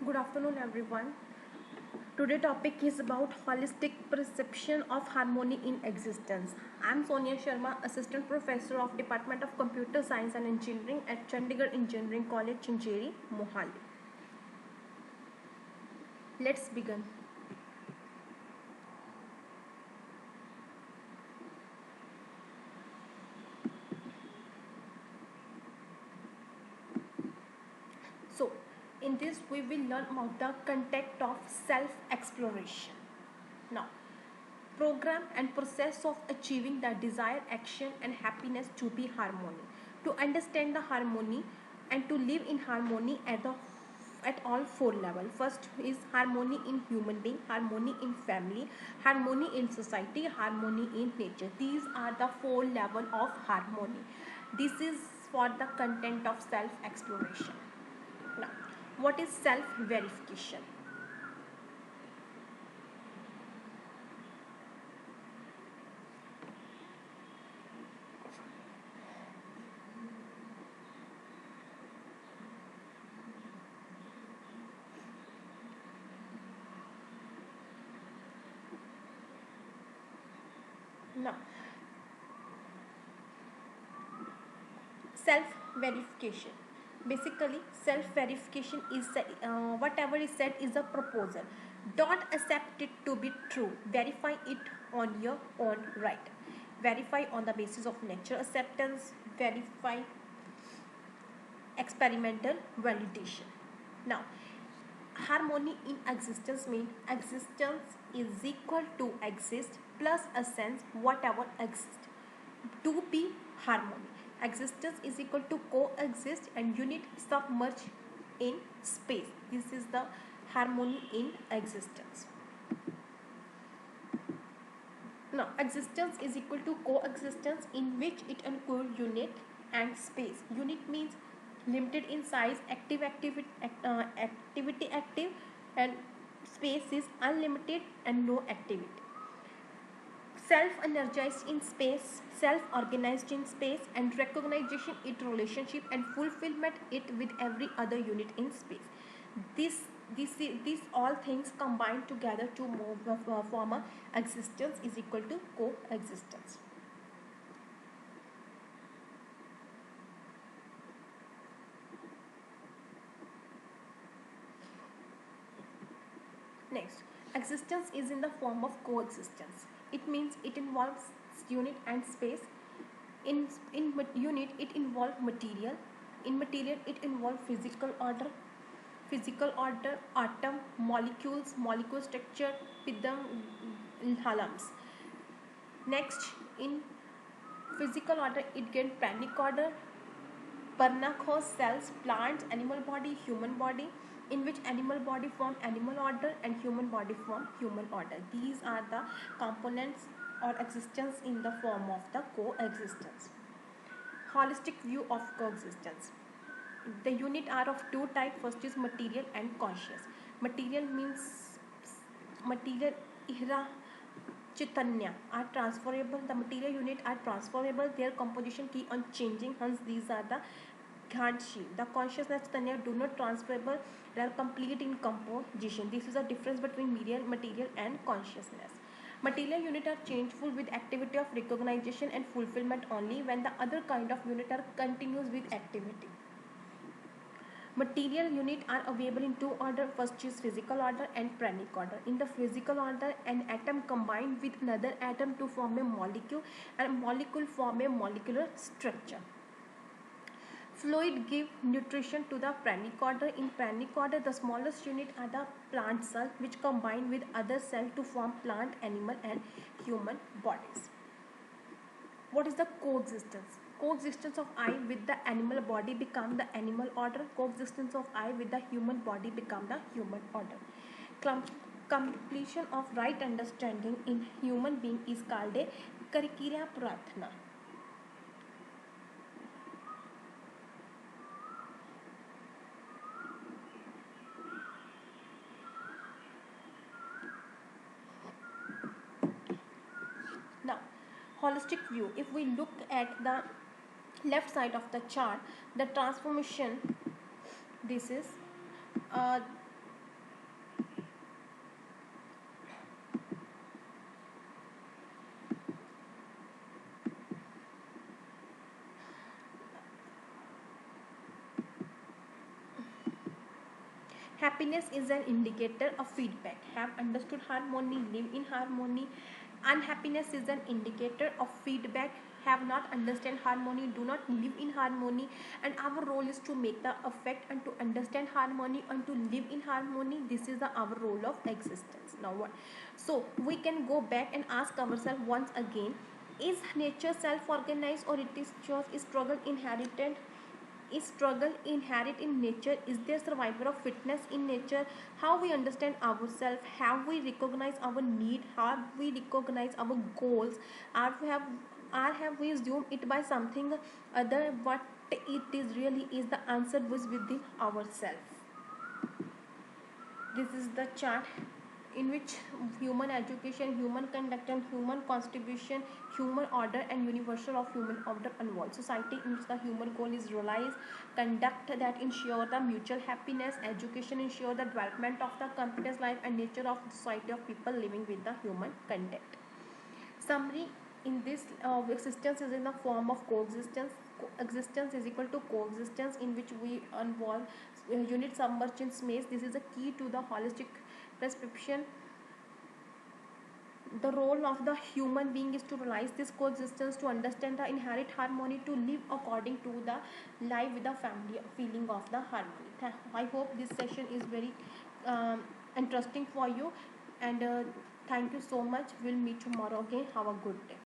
Good afternoon, everyone. Today topic is about holistic perception of harmony in existence. I am Sonia Sharma, Assistant Professor of Department of Computer Science and Engineering at Chandigarh Engineering College, Chincheri, Mohali. Let's begin. So, in this we will learn about the context of self-exploration. Now, program and process of achieving the desired action and happiness to be harmony. To understand the harmony and to live in harmony at all four levels. First is harmony in human being, harmony in family, harmony in society, harmony in nature. These are the four levels of harmony. This is for the content of self exploration. Now, what is self verification? Now, self verification, basically self verification is whatever is said is a proposal. Don't accept it to be true, verify it on your own right. Verify on the basis of nature acceptance, verify experimental validation. Now, harmony in existence means existence is equal to exist plus a sense whatever exists to be harmony. Existence is equal to coexist and unit submerge in space. This is the harmony in existence. Now, existence is equal to coexistence in which it includes unit and space. Unit means limited in size, activity active, and space is unlimited and no activity. Self-energized in space, self-organized in space, and recognition it relationship and fulfillment it with every other unit in space. This these all things combined together to form a existence is equal to coexistence. Next, existence is in the form of coexistence. It means it involves unit and space. In unit, it involves material. In material, it involves physical order, atom, molecules, molecule structure, with the halams. Next, in physical order, it gets pranic order, Parnakos cells, plants, animal body, human body, in which animal body form animal order and human body form human order. These are the components or existence in the form of the coexistence. Holistic view of coexistence. The unit are of two types. First is material and conscious. Material means material ihra Chaitanya are transferable. The material unit are transferable. Their composition keep on changing. Hence, these are the Ghanshi. The consciousness Chaitanya do not transferable. They are complete in composition. This is a difference between material and consciousness. Material unit are changeful with activity of recognition and fulfillment only, when the other kind of unit are continuous with activity. Material unit are available in two order. First is physical order and pranic order. In the physical order, an atom combined with another atom to form a molecule, and molecule form a molecular structure. Fluid give nutrition to the pranic order. In pranic order, the smallest unit are the plant cell, which combine with other cell to form plant, animal and human bodies. What is the coexistence? Coexistence of I with the animal body become the animal order. Coexistence of I with the human body become the human order. Completion of right understanding in human being is called a Karikirya Prarthana. Now, holistic view. If we look at the left side of the chart, the transformation, this is Happiness is an indicator of feedback. Have understood harmony, live in harmony. Unhappiness is an indicator of feedback. Have not understand harmony, do not live in harmony. And our role is to make the effect and to understand harmony and to live in harmony. This is our role of existence. Now what? So we can go back and ask ourselves once again: is nature self-organized, or it is just a struggle inherited? Is struggle inherent in nature? Is there survivor of fitness in nature? How we understand ourselves? Have we recognized our need? Have we recognized our goals? Are have we assumed it by something other? What it is really is, the answer was within ourselves. This is the chart in which human education, human conduct, and human constitution, human order, and universal of human order involved. Society in which the human goal is realized, conduct that ensure the mutual happiness, education ensure the development of the competence life, and nature of society of people living with the human contact. Summary: in this existence is in the form of coexistence. Existence is equal to coexistence, in which we involve unit submerged in space. This is a key to the holistic prescription. The role of the human being is to realize this coexistence, to understand the inherent harmony, to live according to the life with the family feeling of the harmony. I hope this session is very interesting for you, and thank you so much. We'll meet tomorrow again. Have a good day.